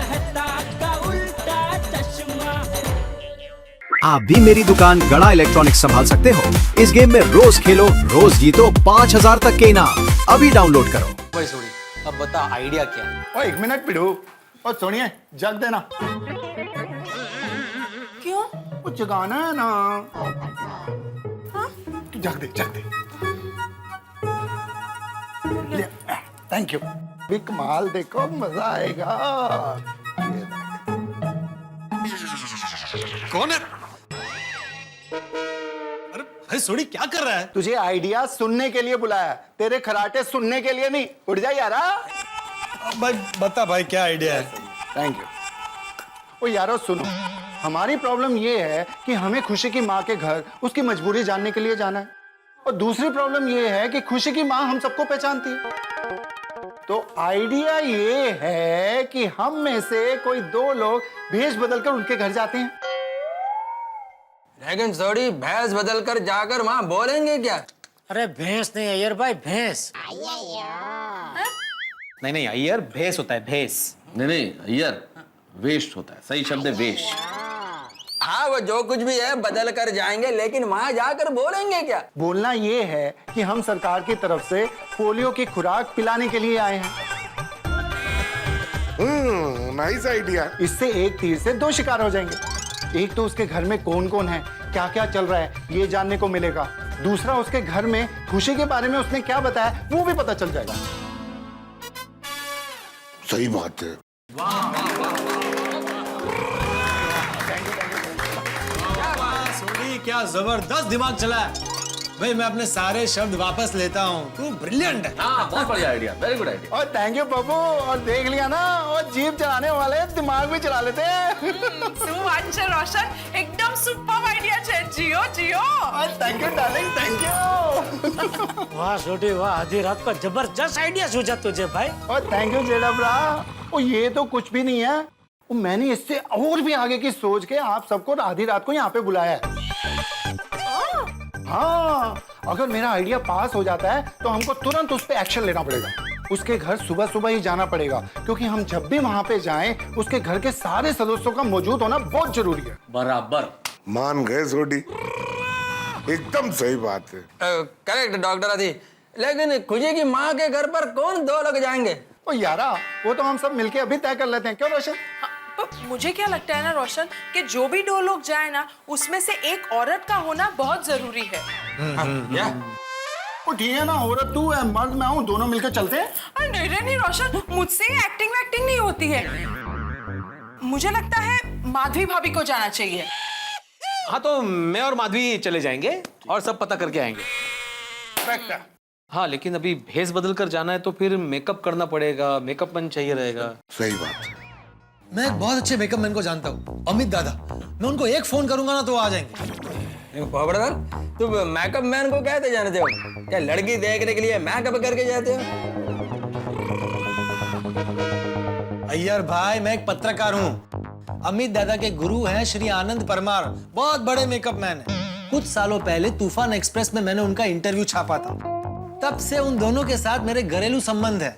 कहता का उल्टा चश्मा। आप भी मेरी दुकान गड़ा इलेक्ट्रॉनिक्स संभाल सकते हो। इस गेम में रोज खेलो, रोज जीतो 5000 तक के इनाम। अभी डाउनलोड करो। भाई सोनी, अब बता आइडिया क्या है? ओ 1 मिनट पिढ़ू। और सोनिए जग देना। क्यों? वो जगाना है ना। हाँ? तू जग दे जग दे। Thank you. भी कमाल देखो, मजा आएगा। कौन है? अरे भाई सोनी क्या कर रहा है? तुझे आइडिया सुनने के लिए बुलाया, तेरे खराटे सुनने के लिए नहीं। उठ जा यारा। भाई बता भाई क्या आइडिया है? Thank you. ओ यारो सुनो, हमारी प्रॉब्लम ये है कि हमें खुशी की माँ के घर उसकी मजबूरी जानने के लिए जाना है। और दूसरी प्रॉब्लम ये है कि खुशी की माँ हम सबको पहचानती है। तो आइडिया ये है कि हम में से कोई 2 लोग भेष बदलकर उनके घर जाते हैं। लेकिन थोड़ी भैंस बदल कर जाकर वहां बोलेंगे क्या? अरे भैंस नहीं अय्यर भाई, भैंस। नहीं अय्यर भेस होता है, भेस। नहीं अय्यर वेस्ट होता है, सही शब्द है वेश। हाँ वो जो कुछ भी है बदल कर जाएंगे, लेकिन वहां जाकर बोलेंगे क्या? बोलना ये है कि हम सरकार की तरफ से पोलियो की खुराक पिलाने के लिए आए हैं। Nice idea. इससे एक तीर से 2 शिकार हो जाएंगे। एक तो उसके घर में कौन कौन है, क्या क्या चल रहा है, ये जानने को मिलेगा। दूसरा उसके घर में खुशी के बारे में उसने क्या बताया वो भी पता चल जाएगा। सही बात है। सोनी क्या जबरदस्त दिमाग चला है भाई। मैं अपने सारे शब्द वापस लेता हूँ। तू ब्रिलियंट है। हाँ बहुत बढ़िया आइडिया, वेरी गुड आइडिया। और थैंक यू पप्पू। और देख लिया ना, और जीप चलाने वाले दिमाग भी चला लेते हैं। रोशन, एकदम सुपर आइडिया है। जियो जियो। और thank you darling, thank you. वाह छोटी वाह, आधी रात का जबरदस्त आइडिया सूझा तुझे भाई। और थैंक यू जेडब्रा। और ये तो कुछ भी नहीं है, वो मैंने इससे और भी आगे की सोच के आप सबको आधी रात को यहाँ पे बुलाया है। हाँ, अगर मेरा आइडिया पास हो जाता है तो हमको तुरंत उस पर एक्शन लेना पड़ेगा। उसके घर सुबह सुबह ही जाना पड़ेगा, क्योंकि हम जब भी वहाँ पे जाएं उसके घर के सारे सदस्यों का मौजूद होना बहुत जरूरी है। बराबर मान गए सोडी, एकदम सही बात है। करेक्ट डॉक्टर आदि। लेकिन खुशी की माँ के घर पर कौन 2 लोग जाएंगे? ओ यारा, वो तो हम सब मिलके अभी तय कर लेते हैं। क्यों रोशन? मुझे क्या लगता है ना रोशन, कि जो भी 2 लोग जाए ना, उसमें से एक औरत का होना बहुत जरूरी है। क्या? वो ठीक है ना, औरत तू है, मर्द मैं हूँ, दोनों मिलकर चलते हैं। अरे नहीं रोशन, मुझसे एक्टिंग वैक्टिंग नहीं होती है। मुझे लगता है माधवी भाभी को जाना चाहिए। हाँ तो मैं और माधवी चले जाएंगे और सब पता करके आएंगे। करेक्ट है। हाँ लेकिन अभी भेस बदल कर जाना है तो फिर मेकअप करना पड़ेगा, मेकअप मैन चाहिए रहेगा। सही बात है। मैं एक बहुत अच्छे मेकअप मैन को जानता हूँ, अमित दादा। मैं उनको एक फोन करूंगा ना तो वो आ जाएंगे। खबरदार, तुम मेकअप मैन को कहते जानते हो क्या? लड़की देखने के लिए मेकअप करके जाते हो? अय्यर भाई मैं एक पत्रकार हूँ। अमित दादा के गुरु हैं श्री आनंद परमार, बहुत बड़े मेकअप मैन हैं। कुछ सालों पहले तूफान एक्सप्रेस में मैंने उनका इंटरव्यू छापा था। तब से उन दोनों के साथ मेरे घरेलू संबंध है।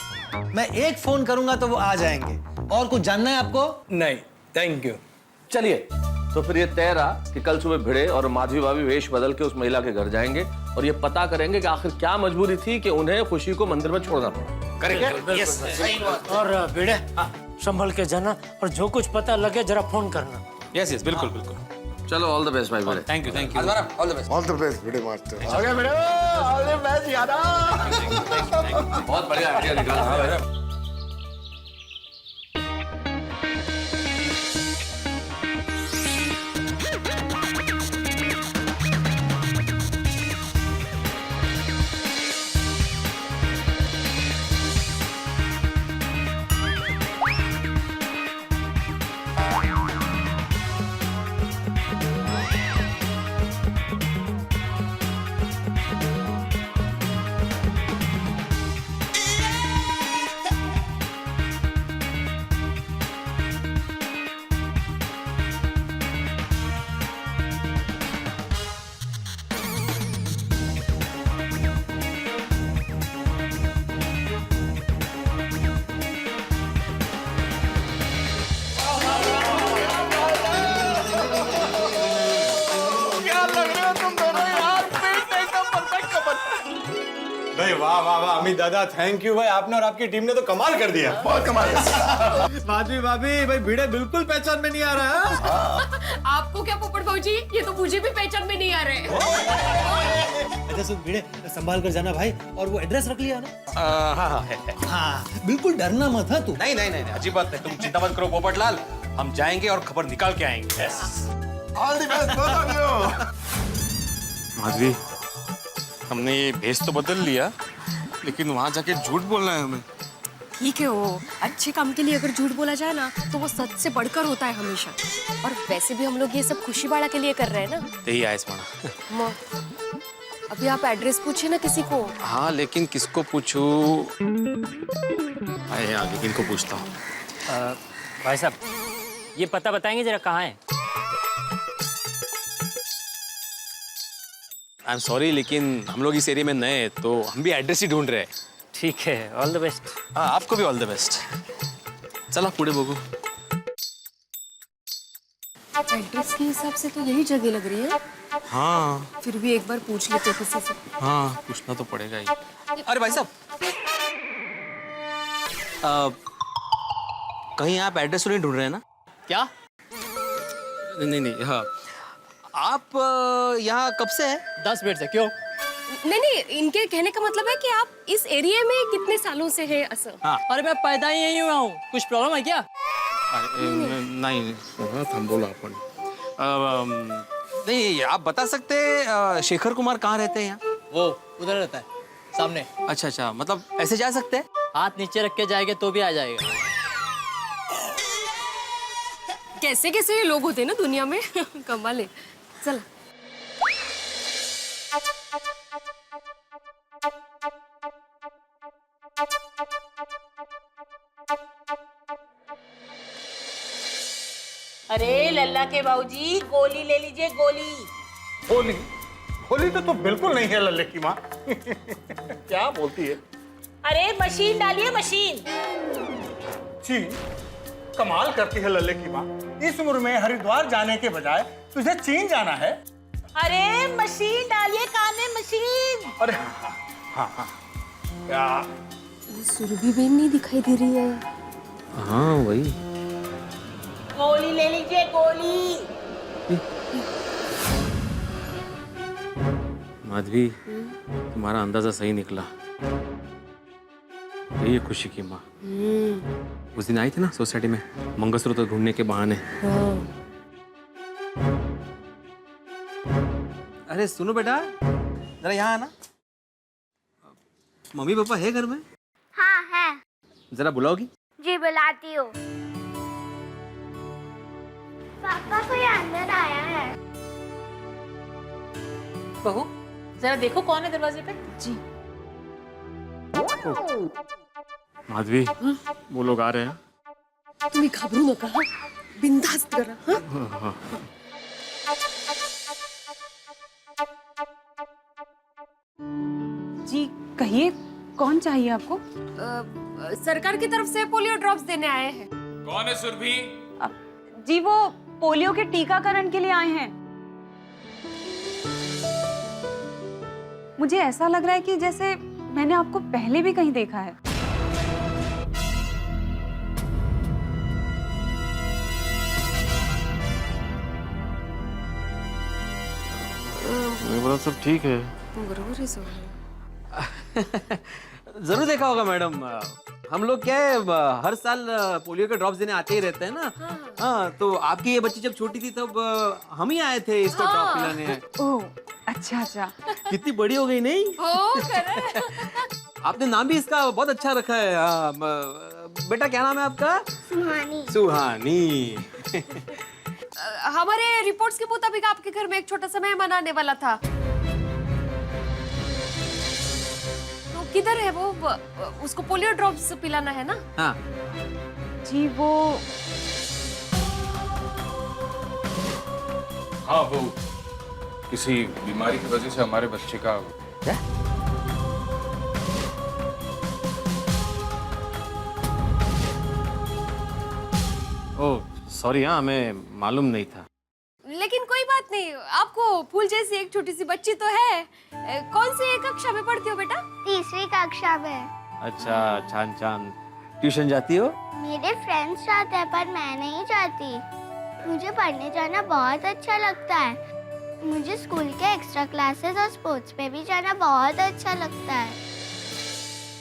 मैं एक फोन करूंगा तो वो आ जाएंगे। और कुछ जानना है आपको? नहीं थैंक यू। चलिए तो फिर ये तय रहा कि कल सुबह भिड़े और माधवी भाभी वेश बदल के उस महिला के घर जाएंगे और ये पता करेंगे कि आखिर क्या मजबूरी थी कि उन्हें खुशी को मंदिर में छोड़ना पड़ा। करेक्ट। और भिड़े संभल के जाना, और जो कुछ पता लगे जरा फोन करना। यस यस बिल्कुल बिल्कुल। चलो ऑल द बेस्ट भाई Bhide. Thank you thank you. All the best. All the best Bhide master. Okay बेटा, ऑल द बेस्ट यारा। बहुत बढ़िया आइडिया निकाला। हाँ भाई। वाह वाह वाह अमित दादा, थैंक यू भाई, आपने और आपकी टीम ने तो कमाल कर दिया। बहुत कमाल है। माधवी भाभी, भाई भिड़े बिल्कुल पहचान में नहीं आ रहा है। आपको क्या पोपट भाजी, ये तो मुझे भी पहचान में नहीं आ रहे। अच्छा सुन भिड़े, संभाल कर जाना भाई, और वो एड्रेस रख लिया ना? हाँ हाँ है। हाँ, बिल्कुल डरना मत है तू। नहीं नहीं नहीं अजीब बात नहीं, तुम चिंता मत करो पोपटलाल, हम जाएंगे और खबर निकाल के आएंगे। All the best both of you. Madhavi, हमने ये भेस तो बदल लिया, लेकिन वहां जाके झूठ बोलना है हमें। ठीक है, वो अच्छे काम के लिए अगर झूठ बोला जाए ना तो वो सच से बढ़कर होता है हमेशा। और वैसे भी हम लोग ये सब खुशी बाड़ा के लिए कर रहे हैं ना। यही आयस माना। अभी आप एड्रेस पूछिए ना किसी को। हाँ, लेकिन किसको पूछूं? आए आगे किनको पूछता हूँ। भाई साहब, ये पता बताएंगे जरा कहाँ है? आई एम सॉरी, लेकिन हम लोग इस एरिया में नए हैं, तो हम भी एड्रेस ही ढूंढ रहे हैं। ठीक है, ऑल द बेस्ट। हाँ, आपको भी ऑल द बेस्ट। चलो पुढे बघू। एड्रेस के हिसाब से तो यही जगह लग रही है। हाँ फिर भी एक बार पूछ लेते किसी से। हाँ, पूछना तो पड़ेगा ही। अरे भाई साहब, कहीं आप एड्रेस तो नहीं ढूंढ रहे हैं ना? क्या? नहीं नहीं, हाँ, आप यहाँ कब से है? 10 मिनट से। क्यों? नहीं, इनके कहने का मतलब है कि आप इस एरिया में कितने सालों से हैं असल। हाँ। अरे मैं पैदा ही यहीं हुआ हूँ, कुछ प्रॉब्लम है क्या? नहीं, थांबवलं आपण। नहीं, आप बता सकते हैं शेखर कुमार कहाँ रहते हैं यहाँ? वो उधर रहता है, सामने। अच्छा अच्छा, मतलब ऐसे जा सकते हैं? हाथ नीचे रख के जाएंगे तो भी आ जाएगा। कैसे कैसे ये लोग होते हैं ना दुनिया में। कमाल है। चल। अरे लल्ला के बाबूजी, गोली ले लीजिए, गोली। होली होली तो बिल्कुल नहीं है लल्ले की माँ। क्या बोलती है? अरे मशीन डालिए, मशीन। जी, कमाल करती है लल्ले की माँ। इस उम्र में हरिद्वार जाने के बजाय तुझे चीन जाना है। अरे मशीन डालिए, कान में मशीन। अरे हाँ, क्या सुरभि बेन नहीं दिखाई दे रही है। हाँ वही। गोली ले लीजिए, गोली। माधवी, तुम्हारा अंदाजा सही निकला। यही है खुशी की माँ। उस दिन आई थी ना सोसाइटी में मंगलसूत्र ढूंढने के बहाने। अरे सुनो बेटा, जरा यहाँ आना। मम्मी पापा है घर में? हाँ है। जरा बुलाओगी? जी बुलाती हूँ। पापा कोई अंदर आया है। बहू, जरा देखो कौन है दरवाजे पे। जी। माधवी, वो लोग आ रहे हैं। तुम्हें घबरू न कहा, बिंदास्त करा। हाँ? जी कहिए, कौन चाहिए आपको? सरकार की तरफ से पोलियो ड्रॉप्स देने आए हैं। कौन है सुरभि? जी वो पोलियो के टीकाकरण के लिए आए हैं। मुझे ऐसा लग रहा है कि जैसे मैंने आपको पहले भी कहीं देखा है। मेरा सब ठीक है। बरोबर है सब। जरूर देखा होगा मैडम, हम लोग क्या है हर साल पोलियो के ड्रॉप्स देने आते ही रहते हैं ना। हाँ, तो आपकी ये बच्ची जब छोटी थी तब हम ही आए थे इसको ड्रॉप पिलाने। ओह अच्छा अच्छा। कितनी बड़ी हो गई नहीं? आपने नाम भी इसका बहुत अच्छा रखा है। बेटा क्या नाम है आपका? सुहानी। सुहानी। हमारे रिपोर्ट्स के मुताबिक आपके घर में एक छोटा सा मेहमान आने वाला था। तो किधर है वो? उसको पोलियो ड्रॉप्स पिलाना है ना? हाँ जी वो हाँ, वो किसी बीमारी की वजह से हमारे बच्चे का क्या? ओह सॉरी, हाँ हमें मालूम नहीं था। लेकिन कोई बात बात नहीं, आपको फूल जैसी एक छोटी सी बच्ची तो है। कौन सी कक्षा में पढ़ती हो बेटा? तीसरी कक्षा में। अच्छा, छान छान। ट्यूशन जाती हो? मेरे फ्रेंड्स जाते हैं पर मैं नहीं जाती। मुझे पढ़ने जाना बहुत अच्छा लगता है। मुझे स्कूल के एक्स्ट्रा क्लासेस और स्पोर्ट्स पे भी जाना बहुत अच्छा लगता है।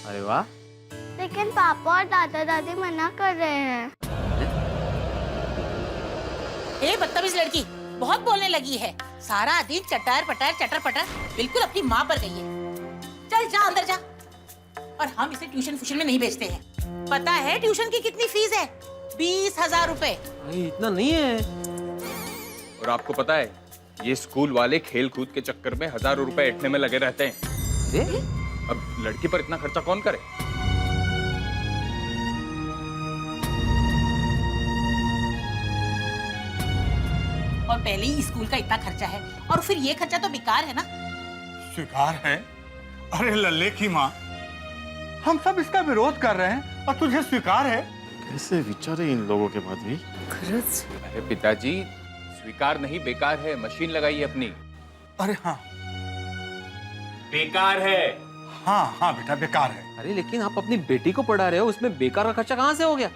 अरे वाह। लेकिन पापा और दादा दादी मना कर रहे हैं। ए बदतमीज लड़की, बहुत बोलने लगी है। सारा दिन चटर पटर बिल्कुल अपनी माँ पर गई है। चल जा अंदर जा। और हम इसे ट्यूशन फूशन में नहीं भेजते हैं। पता है ट्यूशन की कितनी फीस है? 20,000 रुपए। इतना नहीं है। और आपको पता है ये स्कूल वाले खेल कूद के चक्कर में हजारों रुपए ऐंठने में लगे रहते हैं। अब लड़की पर इतना खर्चा कौन करे? और पहले ही स्कूल का इतना खर्चा है और फिर ये खर्चा तो बेकार है ना। स्वीकार है? अरे लल्ले की माँ, हम सब इसका विरोध कर रहे हैं और तुझे स्वीकार है? कैसे विचार है इन लोगों के बाद भी? अरे पिताजी, स्वीकार नहीं बेकार है। मशीन लगाइए अपनी। अरे हाँ बेकार है। हाँ हाँ बेटा बेकार है। अरे लेकिन आप अपनी बेटी को पढ़ा रहे हो, उसमें बेकार का खर्चा कहाँ से हो गया?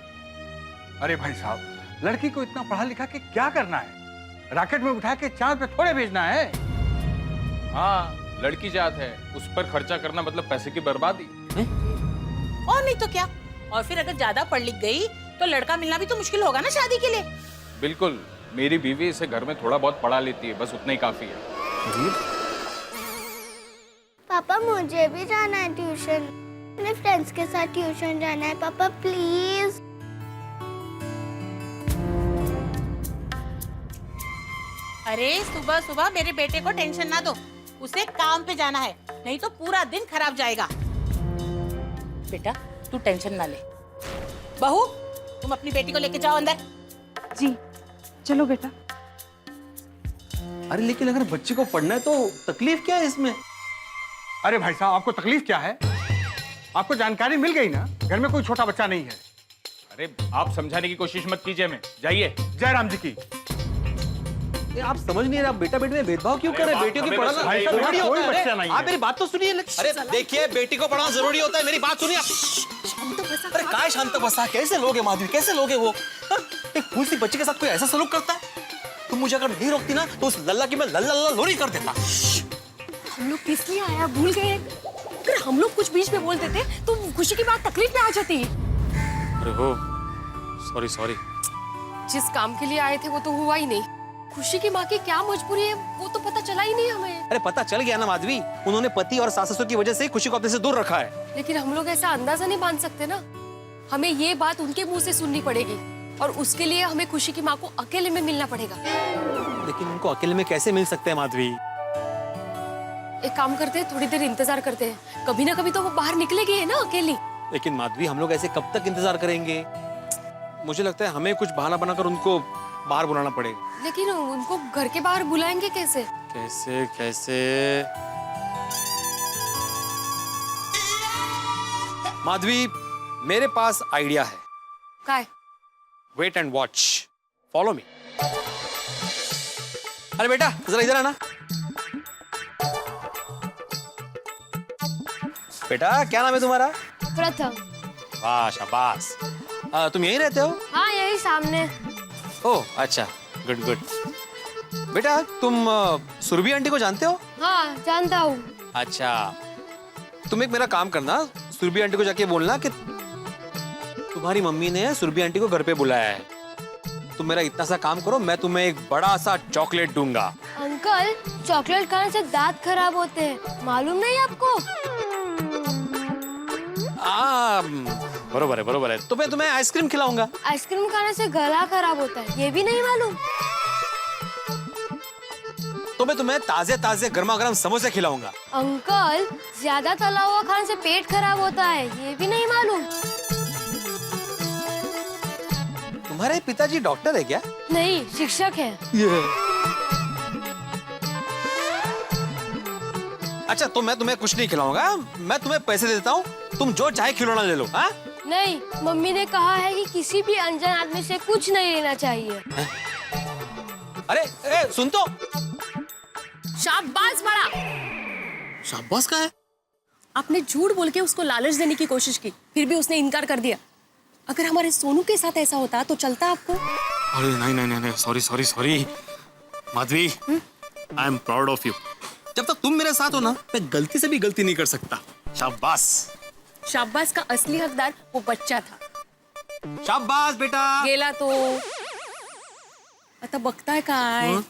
अरे भाई साहब, लड़की को इतना पढ़ा लिखा के क्या करना है? रॉकेट में उठा के चांद पे थोड़े भेजना है। हाँ, लड़की जात है, उस पर खर्चा करना मतलब पैसे की बर्बादी। और नहीं तो क्या। और फिर अगर ज्यादा पढ़ लिख गई तो लड़का मिलना भी तो मुश्किल होगा ना शादी के लिए। बिल्कुल, मेरी बीवी इसे घर में थोड़ा बहुत पढ़ा लेती है, बस उतना ही काफी है। पापा मुझे भी जाना है ट्यूशन। अपने फ्रेंड्स के साथ ट्यूशन जाना है पापा प्लीज। अरे सुबह सुबह मेरे बेटे को टेंशन ना दो। उसे काम पे जाना है, नहीं तो पूरा दिन खराब जाएगा। बेटा तू टेंशन ना ले। बहू तुम अपनी बेटी को लेके जाओ अंदर। जी चलो बेटा। अरे लेकिन अगर बच्चे को पढ़ना है तो तकलीफ क्या है इसमें? अरे भाई साहब, आपको तकलीफ क्या है? आपको जानकारी मिल गई ना, घर में कोई छोटा बच्चा नहीं है। अरे आप समझाने की कोशिश मत कीजिए, हमें जाइए। जय राम जी की। आप समझ नहीं रहे, आप बेटा बेटी में भेदभाव क्यों कर रहे हैं? बेटियों की पढ़ाना भाई साहब, जरूरी कोई होता है। बच्चा नहीं है। आप मेरी बात तो सुनिए। अरे देखिए, बेटी को पढ़ाना जरूरी होता है, मेरी बात सुनिए आप। अरे काय शांत बसा, कैसे लोगे माधवी, कैसे लोगे वो? एक फूल सी बच्ची के साथ कोई ऐसा सलूक करता है? तुम मुझे अगर नहीं रोकती ना तो उस लल्ला की मैं लल्ला लोरी कर देता। हम लोग किस लिए आया भूल गए? अगर हम लोग कुछ बीच में बोल देते तो खुशी की बात तकलीफ में आ जाती। अरे हो, सॉरी सॉरी। जिस काम के लिए आए थे वो तो हुआ ही नहीं। खुशी की माँ की क्या मजबूरी है वो तो पता चला ही नहीं हमें। अरे पता चल गया ना माधवी, उन्होंने पति और सास ससुर की वजह से खुशी को अपने से दूर रखा है। लेकिन हम लोग ऐसा अंदाजा नहीं बांध सकते ना। हमें ये बात उनके मुंह से सुननी पड़ेगी और उसके लिए हमें खुशी की माँ को अकेले में मिलना पड़ेगा। लेकिन उनको अकेले में कैसे मिल सकते हैं माधवी? एक काम करते हैं, थोड़ी देर इंतजार करते हैं। कभी ना कभी तो वो बाहर निकलेगी है ना अकेली। लेकिन माधवी, हम लोग ऐसे कब तक इंतजार करेंगे? मुझे लगता है हमें कुछ बहाना बनाकर उनको बाहर बुलाना पड़ेगा। लेकिन उनको घर के बाहर बुलाएंगे कैसे? कैसे कैसे? माधवी, मेरे पास आइडिया है। काय? Wait and watch, follow me. अरे बेटा जरा इधर आना। बेटा क्या नाम है तुम्हारा? प्रथम। वाह शाबाश। तुम यहीं रहते हो? हाँ यही सामने। ओह अच्छा, गुड गुड। बेटा तुम सुरभि आंटी को जानते हो? हाँ जानता हूँ। अच्छा, तुम एक मेरा काम करना, सुरभि आंटी को जाके बोलना कि तुम्हारी मम्मी ने सुरभि आंटी को घर पे बुलाया है। तुम मेरा इतना सा काम करो, मैं तुम्हें एक बड़ा सा चॉकलेट दूंगा। अंकल, चॉकलेट खाने से दांत खराब होते हैं, मालूम नहीं आपको? बरोबर है बरोबर है। तो मैं तुम्हें आइसक्रीम खिलाऊंगा। आइसक्रीम खाने से गला खराब होता है, ये भी नहीं मालूम? तो मैं तुम्हें ताजे ताजे गर्मा गर्म समोसे खिलाऊंगा। अंकल, ज्यादा तला हुआ खाने से पेट खराब होता है, ये भी नहीं मालूम? तुम्हारे पिताजी डॉक्टर है क्या? नहीं, शिक्षक है। अच्छा, तो मैं तुम्हें कुछ नहीं खिलाऊंगा, मैं तुम्हें पैसे देता हूँ, तुम जो चाहे खिलौना ले लो। हाँ? नहीं, मम्मी ने कहा है कि किसी भी अनजान आदमी से कुछ नहीं लेना चाहिए। अरे सुन तो। शाबाश बड़ा। शाबाश का है? आपने झूठ बोल के उसको लालच देने की कोशिश की, फिर भी उसने इनकार कर दिया। अगर हमारे सोनू के साथ ऐसा होता तो चलता आपको? अरे नहीं, sorry Madhavi, I am proud of you. जब तक तुम मेरे साथ हो ना, मैं गलती से भी गलती नहीं कर सकता। शाबाश। शाबाश का असली हकदार वो बच्चा था। शाबाश बेटा। गेला तो आता बघताय काय?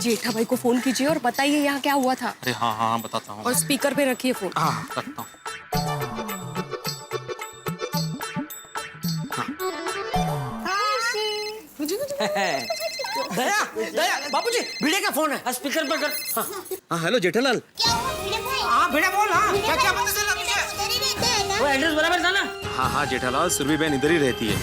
जेठा भाई को फोन कीजिए और बताइए यहाँ क्या हुआ था। अरे हाँ बताता हूँ। और स्पीकर पे रखिए फोन। हाँ रखता हूँ। दया बाबूजी, भिड़े का फोन है, स्पीकर पर कर। हाँ हेलो जेठालाल। हाँ भिड़े बोल। हाँ क्या पता चला तुझे? वो एड्रेस बराबर था ना? हाँ जेठालाल, सुरभि बहन इधर ही रहती है।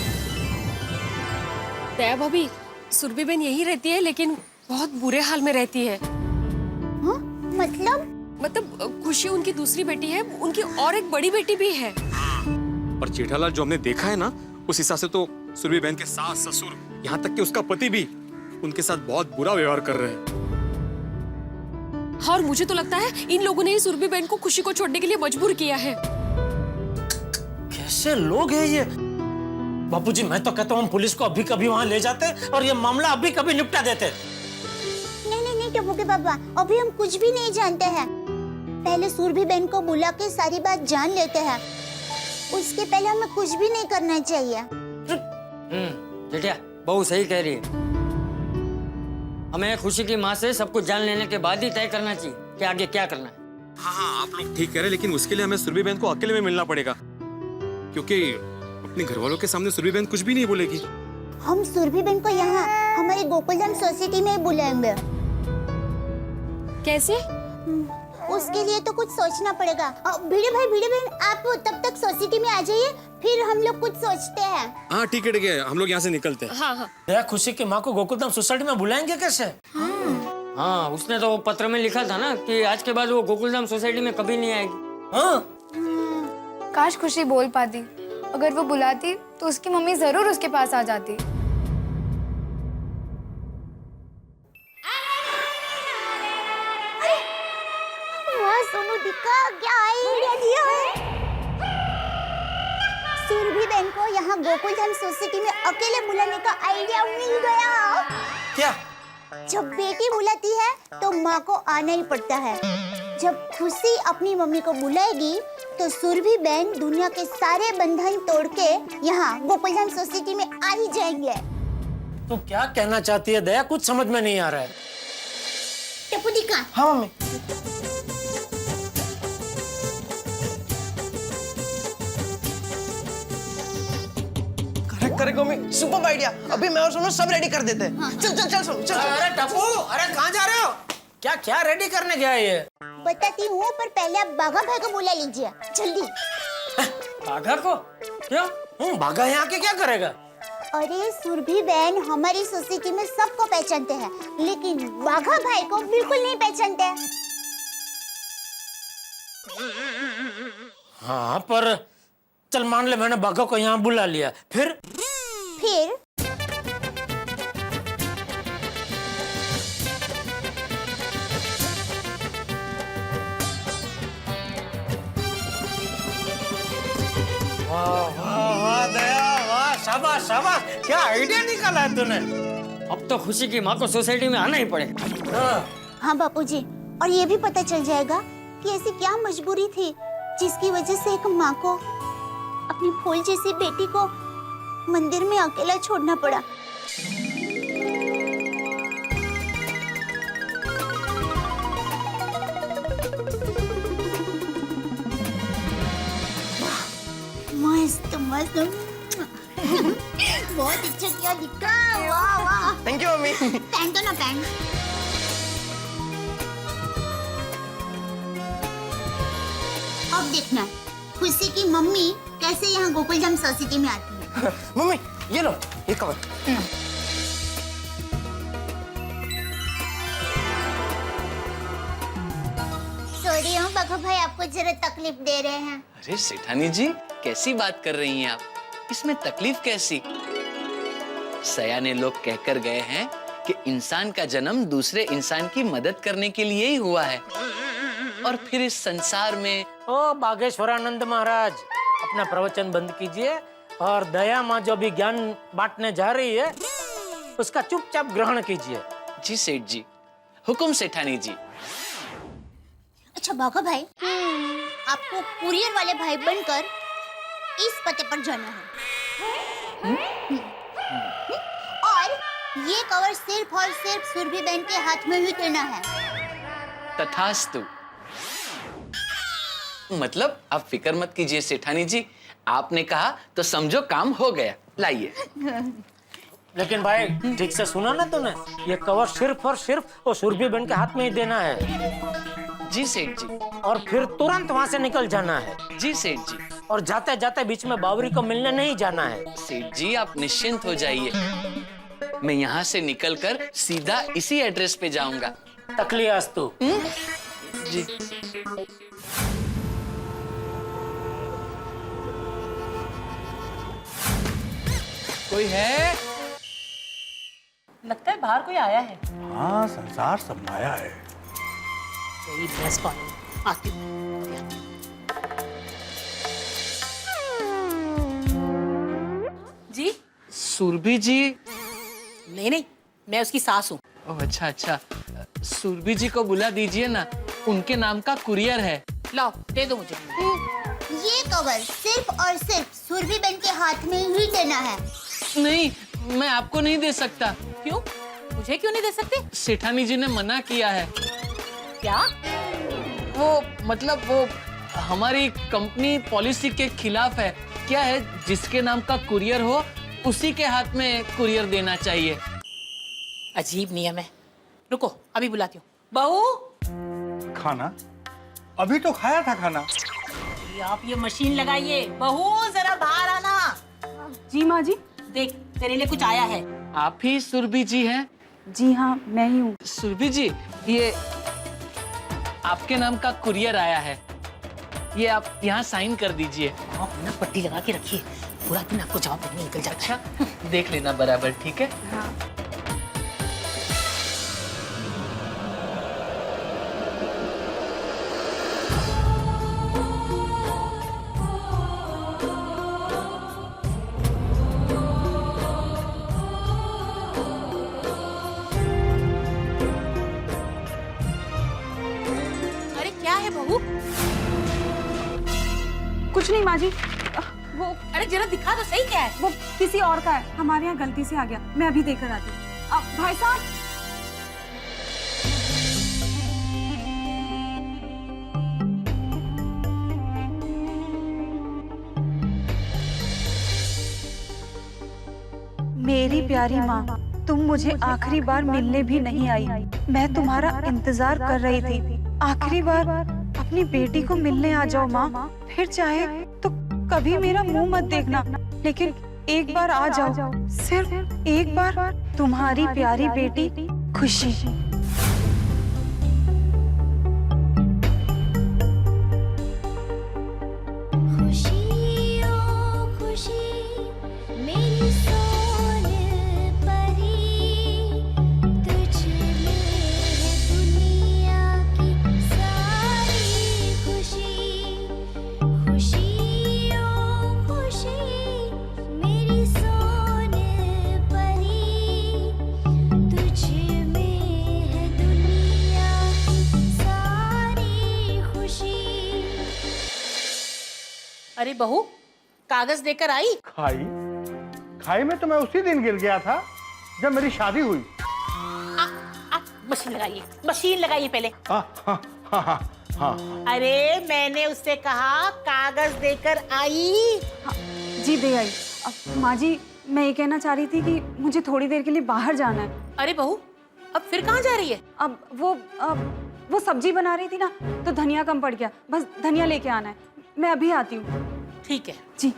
दया भाभी, सुरभि बहन यही रहती है, लेकिन बहुत बुरे हाल में रहती है। मतलब खुशी उनकी दूसरी बेटी है, उनकी और एक बड़ी बेटी भी है। और जेठालाल, जो हमने देखा है ना, उस हिसाब से तो सुरभि बहन के सास ससुर, यहाँ तक कि उसका पति भी उनके साथ बहुत बुरा व्यवहार कर रहे हैं। हाँ, और मुझे तो लगता है इन लोगों ने ही सुरभि बहन को खुशी को छोड़ने के लिए मजबूर किया है। कैसे लोग हैं ये? बापूजी, मैं तो कहता हूँ हम पुलिस को अभी कभी वहाँ ले जाते और ये मामला अभी कभी निपटा देते। नहीं टप्पू के पापा, अभी हम कुछ भी नहीं जानते हैं। पहले सुरभि बहन को बुला के सारी बात जान लेते हैं, उसके पहले हमें कुछ भी नहीं करना चाहिए। जेठिया बहू सही कह रही है। हमें खुशी की माँ से सब कुछ जान लेने के बाद ही तय करना चाहिए कि आगे क्या करना है। हाँ आप लोग ठीक कह रहे हैं, लेकिन उसके लिए हमें सुरभि बहन को अकेले में मिलना पड़ेगा, क्योंकि अपने घर वालों के सामने सुरभि बहन कुछ भी नहीं बोलेगी। हम सुरभि बहन को यहाँ हमारे गोकुलधाम सोसाइटी में बुलाएंगे। कैसे? उसके लिए तो कुछ सोचना पड़ेगा। भिड़े बहन, आप तब तक सोसाइटी में आ जाइए, फिर हम लोग कुछ सोचते हैं। हाँ ठीक है, हम लोग यहाँ से निकलते हैं। हाँ। दया खुशी की माँ को गोकुलधाम सोसाइटी में बुलाएंगे कैसे? हाँ, उसने तो पत्र में लिखा था ना कि आज के बाद वो गोकुलधाम सोसाइटी में कभी नहीं आएगी। हाँ। काश खुशी बोल पाती। अगर वो बुलाती तो उसकी मम्मी जरूर उसके पास आ जाती। सोनू दिखा, क्या आइडिया दिया है। सुरभि बहन को यहाँ गोकुलधाम सोसाइटी में अकेले बुलाने का आइडिया मिल गया। क्या? जब बेटी बुलाती है तो माँ को आना ही पड़ता है। जब खुशी अपनी मम्मी को बुलाएगी तो सुरभि बहन दुनिया के सारे बंधन तोड़ के यहाँ गोकुलधाम सोसाइटी में आ ही जाएंगे। तो क्या कहना चाहती है दया? कुछ समझ में नहीं आ रहा है। टप्पू दिखा। हाँ mummy. Correct mummy, super idea. अभी मैं और सोनू सब रेडी कर देते हैं। हाँ। चल सोनू चल। अरे टप्पू, अरे कहाँ जा रहे हो? क्या रेडी करने गया ये? बताती हूँ, पर पहले आप बाघा भाई को बुला लीजिए जल्दी। बाघा को? क्यों? बाघा यहाँ के क्या करेगा? अरे सुरभि बहन हमारी सोसाइटी में सबको पहचानते हैं, लेकिन बाघा भाई को बिल्कुल नहीं पहचानते। हाँ पर चल मान ले मैंने बाघा को यहाँ बुला लिया, फिर वाह दया, वाह शाबाश, क्या आइडिया निकाला है तूने। अब तो खुशी की माँ को सोसाइटी में आना ही पड़ेगा। हाँ बापूजी, और ये भी पता चल जाएगा कि ऐसी क्या मजबूरी थी जिसकी वजह से एक माँ को अपनी फूल जैसी बेटी को मंदिर में अकेला छोड़ना पड़ा। मस्त बहुत अच्छा किया दिक्का। वाह थैंक यू मम्मी। पैंट तो ना पैंट। अब देखना खुशी की मम्मी कैसे यहाँ गोकुलधाम सोसाइटी में आती है। मम्मी ये लो, ये कवर। सॉरी हम बाघा भाई आपको जरा तकलीफ दे रहे हैं। अरे सेठानी जी, कैसी बात कर रही हैं आप? इसमें तकलीफ कैसी? सयाने लोग कहकर गए हैं कि इंसान का जन्म दूसरे इंसान की मदद करने के लिए ही हुआ है, और फिर इस संसार में। ओ बागेश्वरानंद महाराज, अपना प्रवचन बंद कीजिए और दया माँ जो भी ज्ञान बांटने जा रही है उसका चुपचाप ग्रहण कीजिए। जी सेठ जी, हुकुम सेठानी जी। अच्छा बाघा भाई, आपको कुरियर वाले भाई बनकर इस पते पर जाना है। और ये कवर सिर्फ और सिर्फ सुरभि बहन के हाथ में ही देना है। तथास्तु। मतलब आप फिक्र मत कीजिए सेठानी जी, आपने कहा तो समझो काम हो गया। लाइए। लेकिन भाई ठीक से सुना ना तूने, ये कवर सिर्फ और सिर्फ वो सुरभि बहन के हाथ में ही देना है। जी सेठ जी। और फिर तुरंत वहाँ से निकल जाना है। जी सेठ जी। और जाते जाते बीच में बावरी को मिलने नहीं जाना है। सेठ जी आप निश्चिंत हो जाइए, मैं यहाँ से निकलकर सीधा इसी एड्रेस पे जाऊंगा। तकलियास्तु। जी। कोई है? लगता है बाहर कोई आया है। हाँ, संसार संभाया है। कोई भैंस पानी आती हूँ। जी सुरभि जी? नहीं, मैं उसकी सास हूँ। ओह अच्छा अच्छा, सुरभि जी को बुला दीजिए ना, उनके नाम का कुरियर है। लाओ दे दो मुझे। ये कवर सिर्फ और सिर्फ सुरभि बहन के हाथ में ही देना है। नहीं, मैं आपको नहीं दे सकता। क्यों? मुझे क्यों नहीं दे सकते? सेठानी जी ने मना किया है। क्या? वो मतलब वो हमारी कंपनी पॉलिसी के खिलाफ है। क्या है, जिसके नाम का कुरियर हो उसी के हाथ में कुरियर देना चाहिए। अजीब नियम है। रुको अभी बुलाती हूँ। बहू, खाना अभी तो खाया था खाना। आप ये मशीन लगाइए। बहू जरा बाहर आना। जी माँ जी। देख तेरे लिए कुछ आया है। आप ही सुरभि जी हैं? जी हाँ, मैं ही हूँ। सुरभि जी, ये आपके नाम का कुरियर आया है, ये आप यहाँ साइन कर दीजिए। आप ना पट्टी लगा के रखिए, पूरा दिन आपको जवाब देने निकल जाता है। अच्छा, देख लेना बराबर, ठीक है? हाँ। अरे क्या है बहू? कुछ नहीं माँ जी, वो अरे जरा दिखा तो सही क्या है। वो किसी और का है, हमारे यहाँ गलती से आ गया। मैं अभी देकर आती हूँ। भाई साहब, मेरी प्यारी माँ, तुम मुझे आखिरी बार मिलने भी नहीं आई। मैं तुम्हारा इंतजार कर रही थी। आखिरी बार अपनी बेटी को मिलने आ जाओ माँ, फिर चाहे तो कभी मेरा मुंह मत देखना, लेकिन एक बार आ जाओ, सिर्फ एक बार। तुम्हारी प्यारी बेटी खुशी। अरे बहू, कागज देकर आई? खाई में तो मैं उसी दिन गिर गया था जब मेरी शादी हुई। मशीन लगाइए पहले। हाँ। अरे मैंने उससे कहा कागज देकर आई। जी दे आई। माँ जी, मैं ये कहना चाह रही थी कि मुझे थोड़ी देर के लिए बाहर जाना है। अरे बहू, अब फिर कहाँ जा रही है? अब वो सब्जी बना रही थी ना, तो धनिया कम पड़ गया, बस धनिया लेके आना है। मैं अभी आती हूँ। ठीक है जी।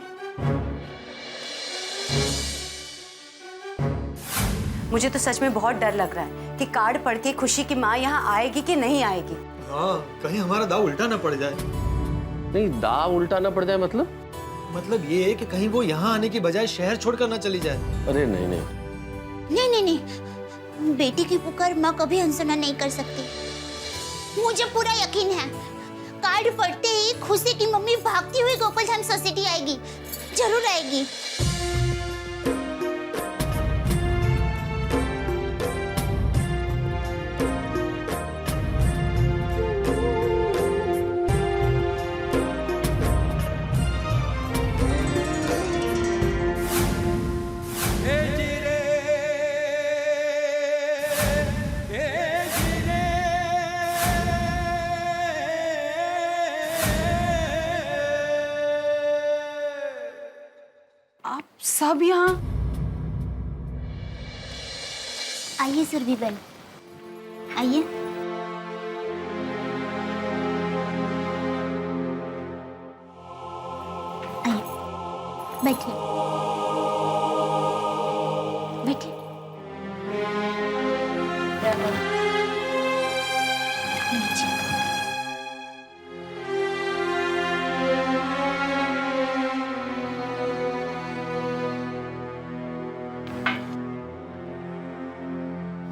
मुझे तो सच में बहुत डर लग रहा है कि कार्ड पढ़ के खुशी की माँ यहाँ आएगी कि नहीं आएगी। हाँ, कहीं हमारा दाव उल्टा ना पड़ जाए। नहीं, दाव उल्टा ना पड़ जाए मतलब ये है कि कहीं वो यहाँ आने की बजाय शहर छोड़कर ना चली जाए। अरे नहीं। नहीं, बेटी की पुकार माँ कभी अनसुना नहीं कर सकती। मुझे पूरा यकीन है, कार्ड पढ़ते ही खुशी की मम्मी भागती हुई गोकुलधाम सोसाइटी आएगी, जरूर आएगी। आप सब यहाँ? आइए सुरभि बहन, आइए। आइए, बैठिए बैठिए।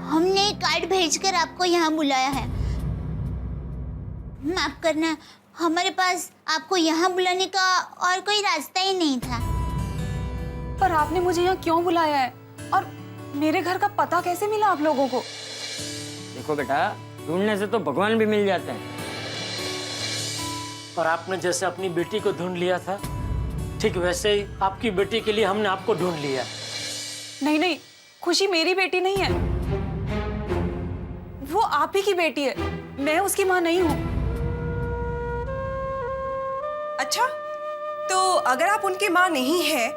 हमने कार्ड भेजकर आपको यहाँ बुलाया है। माफ करना, हमारे पास आपको यहाँ बुलाने का और कोई रास्ता ही नहीं था। पर आपने मुझे यहाँ क्यों बुलाया है? और मेरे घर का पता कैसे मिला आप लोगों को? देखो बेटा, ढूंढने से तो भगवान भी मिल जाते हैं। और आपने जैसे अपनी बेटी को ढूंढ लिया था, ठीक वैसे ही आपकी बेटी के लिए हमने आपको ढूंढ लिया। नहीं नहीं, खुशी मेरी बेटी नहीं है, वो आप ही की बेटी है। मैं उसकी माँ नहीं हूँ। अच्छा, तो अगर आप उनकी माँ नहीं है,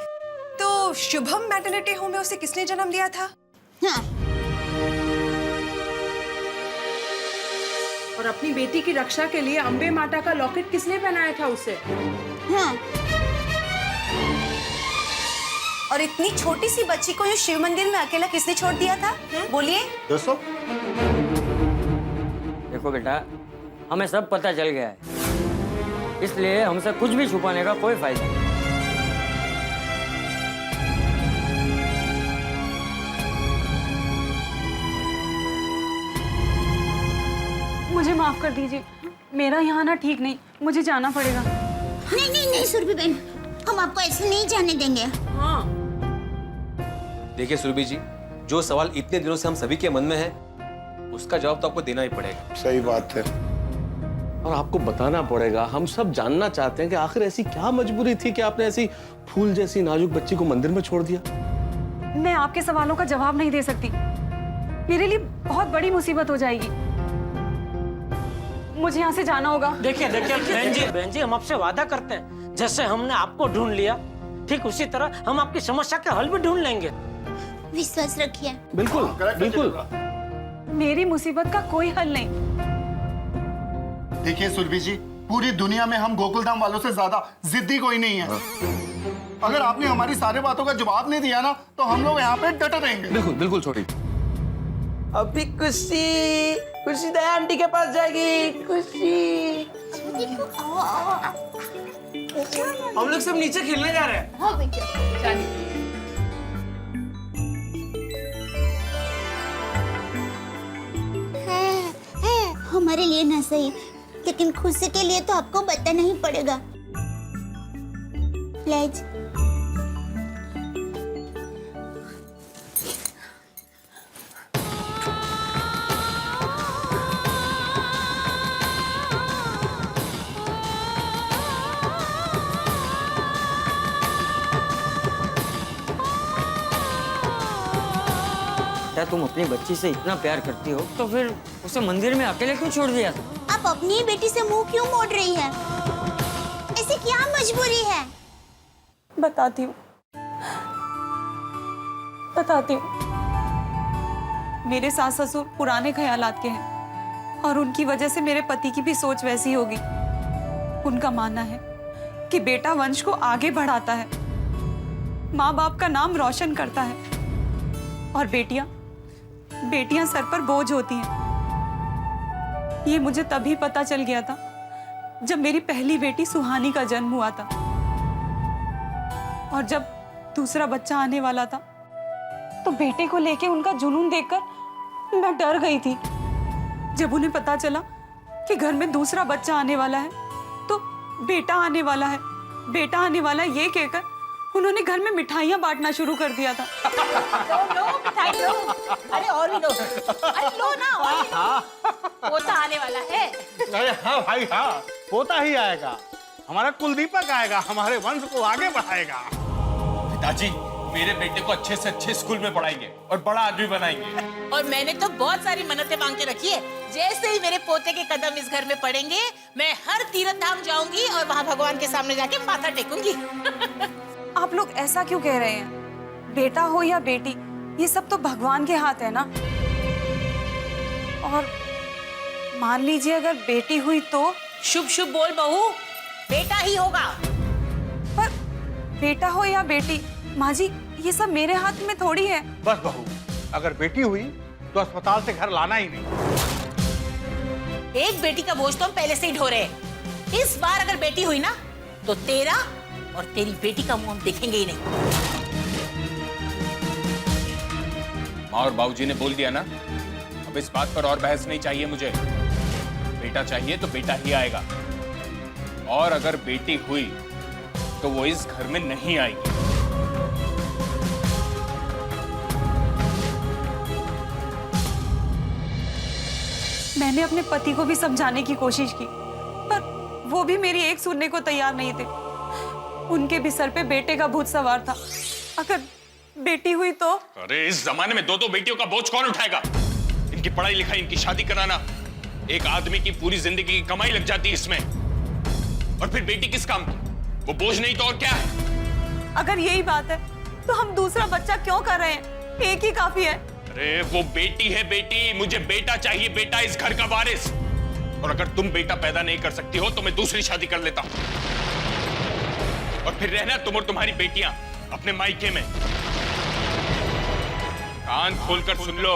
तो शुभम मैटरनिटी होम में उसे किसने जन्म दिया था? हाँ। और अपनी बेटी की रक्षा के लिए अम्बे माता का लॉकेट किसने पहनाया था उसे? हाँ। और इतनी छोटी सी बच्ची को ये शिव मंदिर में अकेला किसने छोड़ दिया था? बोलिए। दोस्तों, देखो बेटा, हमें सब पता चल गया है, इसलिए हमसे कुछ भी छुपाने का कोई फायदा नहीं। मुझे माफ कर दीजिए, मेरा यहाँ ना ठीक नहीं, मुझे जाना पड़ेगा। नहीं नहीं नहीं सुरभि बहन, हम आपको ऐसे नहीं जाने देंगे। हाँ। देखिए सुरभि जी, जो सवाल इतने दिनों से हम सभी के मन में है, उसका जवाब तो आपको देना ही पड़ेगा। सही बात है। और आपको बताना पड़ेगा। हम सब जानना चाहते हैं कि आखिर ऐसी क्या मजबूरी थी कि आपने ऐसी फूल जैसी नाजुक बच्ची को मंदिर में छोड़ दिया। मैं आपके सवालों का जवाब नहीं दे सकती, मेरे लिए बहुत बड़ी मुसीबत हो जाएगी। मुझे यहाँ से जाना होगा। देखिए देखिए बहन जी, हम आपसे वादा करते हैं, जैसे हमने आपको ढूंढ लिया, ठीक उसी तरह हम आपकी समस्या का हल भी ढूंढ लेंगे। विश्वास रखिए। बिल्कुल बिल्कुल। मेरी मुसीबत का कोई हल नहीं। देखिए सुरभि जी, पूरी दुनिया में हम गोकुलधाम वालों से ज्यादा जिद्दी कोई नहीं है। अगर आपने हमारी सारी बातों का जवाब नहीं दिया ना, तो हम लोग यहाँ पे डटे रहेंगे। बिल्कुल बिल्कुल छोटी। अभी खुशी दया आंटी के पास जाएगी। खुशी, हम लोग सब नीचे खेलने जा रहे हैं। हाँ बेटा। है हमारे लिए ना सही, लेकिन खुशी के लिए तो आपको बताना ही पड़ेगा। प्लीज। क्या तुम अपनी बच्ची से इतना प्यार करती हो, तो फिर उसे मंदिर में अकेले क्यों छोड़ दिया था? आप अपनी ही बेटी से मुंह क्यों मोड़ रही है? ऐसी क्या मजबूरी है? बताती हूँ। मेरे सास ससुर पुराने ख्यालात के हैं और उनकी वजह से मेरे पति की भी सोच वैसी होगी। उनका मानना है कि बेटा वंश को आगे बढ़ाता है, माँ बाप का नाम रोशन करता है, और बेटियां सर पर बोझ होती हैं। ये मुझे तभी पता चल गया था जब मेरी पहली बेटी सुहानी का जन्म हुआ था, और जब दूसरा बच्चा आने वाला था तो बेटे को लेके उनका जुनून देखकर मैं डर गई थी जब उन्हें पता चला कि घर में दूसरा बच्चा आने वाला है, तो बेटा आने वाला है, बेटा आने वाला है ये कहकर उन्होंने घर में मिठाइयाँ बांटना शुरू कर दिया था। लो मिठाई लो, अरे और भी लो, अरे लो ना और भी लो। पोता आने वाला है। अरे हाँ भाई हाँ, पोता ही आएगा, हमारा कुलदीपक आएगा, हमारे वंश को आगे बढ़ाएगा। पिताजी मेरे बेटे को अच्छे से अच्छे स्कूल में पढ़ाएंगे और बड़ा आदमी बनाएंगे। और मैंने तो बहुत सारी मन्नतें मांग के रखी है, जैसे ही मेरे पोते के कदम इस घर में पड़ेंगे मैं हर तीर्थ धाम जाऊंगी और वहाँ भगवान के सामने जाके माथा टेकूंगी। आप लोग ऐसा क्यों कह रहे हैं? बेटा हो या बेटी, ये सब तो भगवान के हाथ है ना। और मान लीजिए अगर बेटी हुई तो? शुभ शुभ बोल बहू, बेटा ही होगा। पर बेटा हो या बेटी, माँ जी ये सब मेरे हाथ में थोड़ी है। बस बहू, अगर बेटी हुई तो अस्पताल से घर लाना ही नहीं। एक बेटी का बोझ तो हम पहले से ही ढो रहे हैं। इस बार अगर बेटी हुई ना तो तेरा और तेरी बेटी का मुंह हम देखेंगे ही नहीं। माँ और बाबूजी ने बोल दिया ना, अब इस बात पर और बहस नहीं चाहिए मुझे। बेटा चाहिए तो बेटा ही आएगा, और अगर बेटी हुई तो वो इस घर में नहीं आएगी। मैंने अपने पति को भी समझाने की कोशिश की, पर वो भी मेरी एक सुनने को तैयार नहीं थे। उनके भी सर पे बेटे का भूत सवार था। अगर बेटी हुई तो? अरे इस जमाने में दो दो बेटियों का बोझ कौन उठाएगा? इनकी पढ़ाई लिखाई, इनकी शादी कराना, एक आदमी की पूरी जिंदगी की कमाई लग जाती है इसमें। और फिर बेटी किस काम की? वो बोझ नहीं तो और क्या है? अगर यही बात है तो हम दूसरा बच्चा क्यों कर रहे हैं? एक ही काफी है। अरे वो बेटी है बेटी, मुझे बेटा चाहिए, बेटा इस घर का वारिस। और अगर तुम बेटा पैदा नहीं कर सकती हो तो मैं दूसरी शादी कर लेता हूं, और फिर रहना तुम और तुम्हारी बेटियां अपने मायके में। कान खोलकर सुन लो,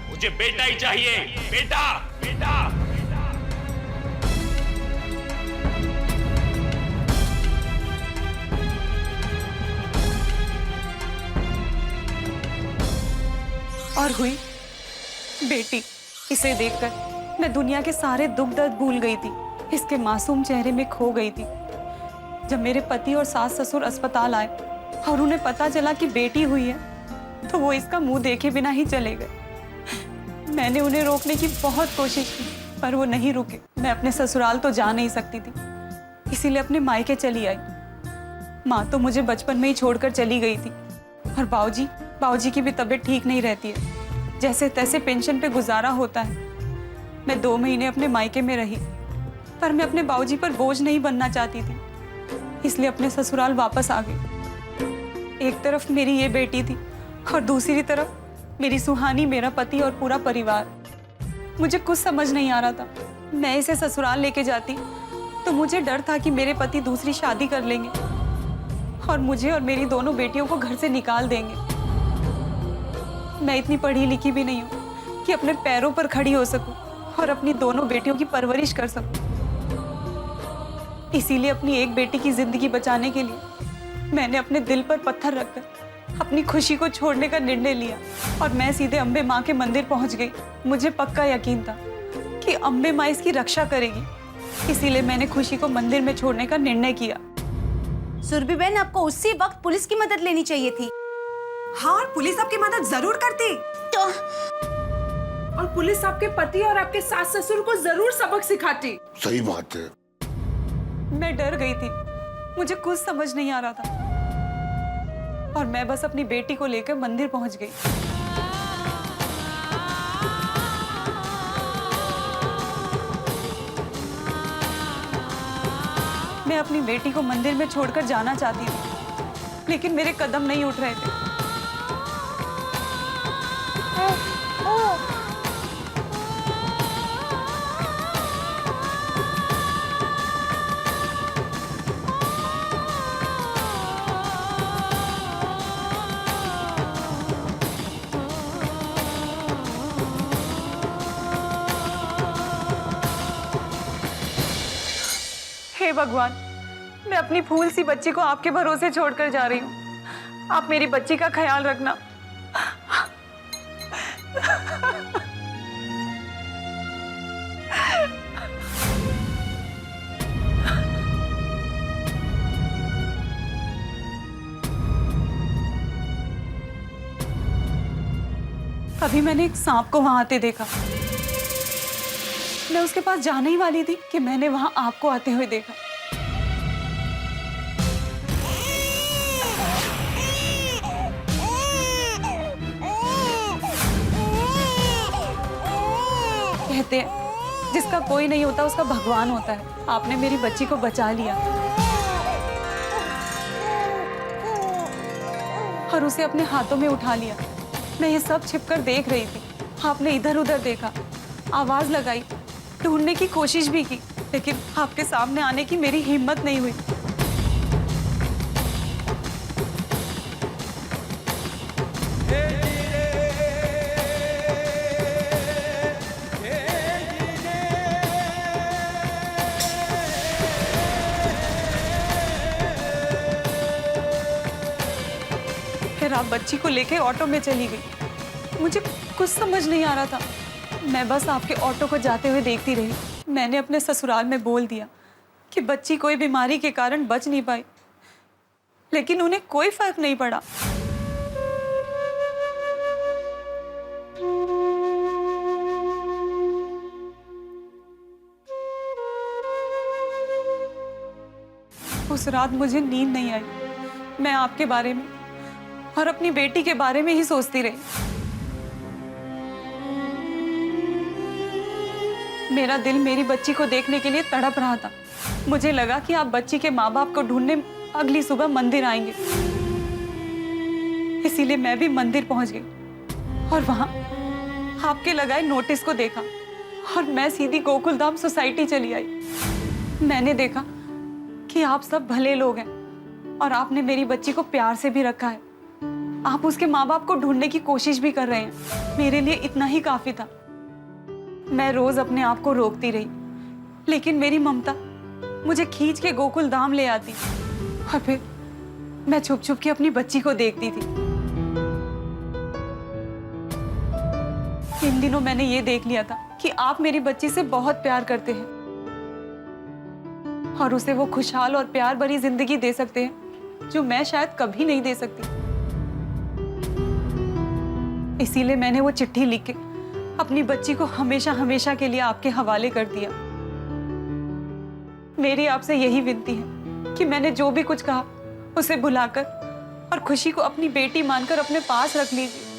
मुझे बेटा ही चाहिए, बेटा बेटा। और हुई बेटी। इसे देखकर मैं दुनिया के सारे दुख दर्द भूल गई थी, इसके मासूम चेहरे में खो गई थी। जब मेरे पति और सास ससुर अस्पताल आए और उन्हें पता चला कि बेटी हुई है, तो वो इसका मुंह देखे बिना ही चले गए। मैंने उन्हें रोकने की बहुत कोशिश की, पर वो नहीं रुके। मैं अपने ससुराल तो जा नहीं सकती थी, इसीलिए अपने मायके चली आई। माँ तो मुझे बचपन में ही छोड़कर चली गई थी, और बाबूजी की भी तबीयत ठीक नहीं रहती है। जैसे तैसे पेंशन पे गुजारा होता है। मैं 2 महीने अपने मायके में रही, पर मैं अपने बाबूजी पर बोझ नहीं बनना चाहती थी, इसलिए अपने ससुराल वापस आ गई। एक तरफ मेरी ये बेटी थी और दूसरी तरफ मेरी सुहानी, मेरा पति और पूरा परिवार। मुझे कुछ समझ नहीं आ रहा था। मैं इसे ससुराल लेके जाती तो मुझे डर था कि मेरे पति दूसरी शादी कर लेंगे और मुझे और मेरी दोनों बेटियों को घर से निकाल देंगे। मैं इतनी पढ़ी लिखी भी नहीं हूँ कि अपने पैरों पर खड़ी हो सकूं और अपनी दोनों बेटियों की परवरिश कर सकूं। इसीलिए अपनी एक बेटी की जिंदगी बचाने के लिए मैंने अपने दिल पर पत्थर रखकर अपनी खुशी को छोड़ने का निर्णय लिया और मैं सीधे अम्बे माँ के मंदिर पहुंच गई। मुझे पक्का यकीन था कि अम्बे माँ इसकी रक्षा करेगी, इसीलिए मैंने खुशी को मंदिर में छोड़ने का निर्णय किया। सुरभि बहन, आपको उसी वक्त पुलिस की मदद लेनी चाहिए थी। हाँ, और पुलिस आपकी मदद जरूर करती। तो और पुलिस आपके पति और आपके सास ससुर को जरूर सबक सिखाती। सही बात है। मैं डर गई थी, मुझे कुछ समझ नहीं आ रहा था और मैं बस अपनी बेटी को लेकर मंदिर पहुंच गई। मैं अपनी बेटी को मंदिर में छोड़कर जाना चाहती थी, लेकिन मेरे कदम नहीं उठ रहे थे। हे भगवान, मैं अपनी फूल सी बच्ची को आपके भरोसे छोड़कर जा रही हूँ। आप मेरी बच्ची का ख्याल रखना। तभी मैंने एक सांप को वहां आते देखा। मैं उसके पास जाने ही वाली थी कि मैंने वहां आपको आते हुए देखा। कहते हैं जिसका कोई नहीं होता उसका भगवान होता है। आपने मेरी बच्ची को बचा लिया और उसे अपने हाथों में उठा लिया। मैं ये सब छिपकर देख रही थी। आपने इधर उधर देखा, आवाज लगाई, ढूंढने की कोशिश भी की, लेकिन आपके सामने आने की मेरी हिम्मत नहीं हुई। फिर आप बच्ची को लेके ऑटो में चली गई। मुझे कुछ समझ नहीं आ रहा था। मैं बस आपके ऑटो को जाते हुए देखती रही। मैंने अपने ससुराल में बोल दिया कि बच्ची कोई बीमारी के कारण बच नहीं पाई, लेकिन उन्हें कोई फर्क नहीं पड़ा। उस रात मुझे नींद नहीं आई। मैं आपके बारे में और अपनी बेटी के बारे में ही सोचती रही। मेरा दिल मेरी बच्ची को देखने के लिए तड़प रहा था। मुझे लगा कि आप बच्ची के माँ बाप को ढूंढने अगली सुबह मंदिर आएंगे, इसीलिए मैं भी मंदिर पहुंच गई और वहां आपके लगाए नोटिस को देखा और मैं सीधी गोकुलधाम सोसाइटी चली आई। मैंने देखा कि आप सब भले लोग हैं और आपने मेरी बच्ची को प्यार से भी रखा है। आप उसके माँ बाप को ढूंढने की कोशिश भी कर रहे हैं। मेरे लिए इतना ही काफी था। मैं रोज अपने आप को रोकती रही, लेकिन मेरी ममता मुझे खींच के गोकुल धाम ले आती और फिर मैं छुप छुप के अपनी बच्ची को देखती थी। इन दिनों मैंने ये देख लिया था कि आप मेरी बच्ची से बहुत प्यार करते हैं और उसे वो खुशहाल और प्यार भरी जिंदगी दे सकते हैं जो मैं शायद कभी नहीं दे सकती। इसीलिए मैंने वो चिट्ठी लिख के अपनी बच्ची को हमेशा हमेशा के लिए आपके हवाले कर दिया। मेरी आपसे यही विनती है कि मैंने जो भी कुछ कहा उसे भुलाकर और खुशी को अपनी बेटी मानकर अपने पास रख लीजिए।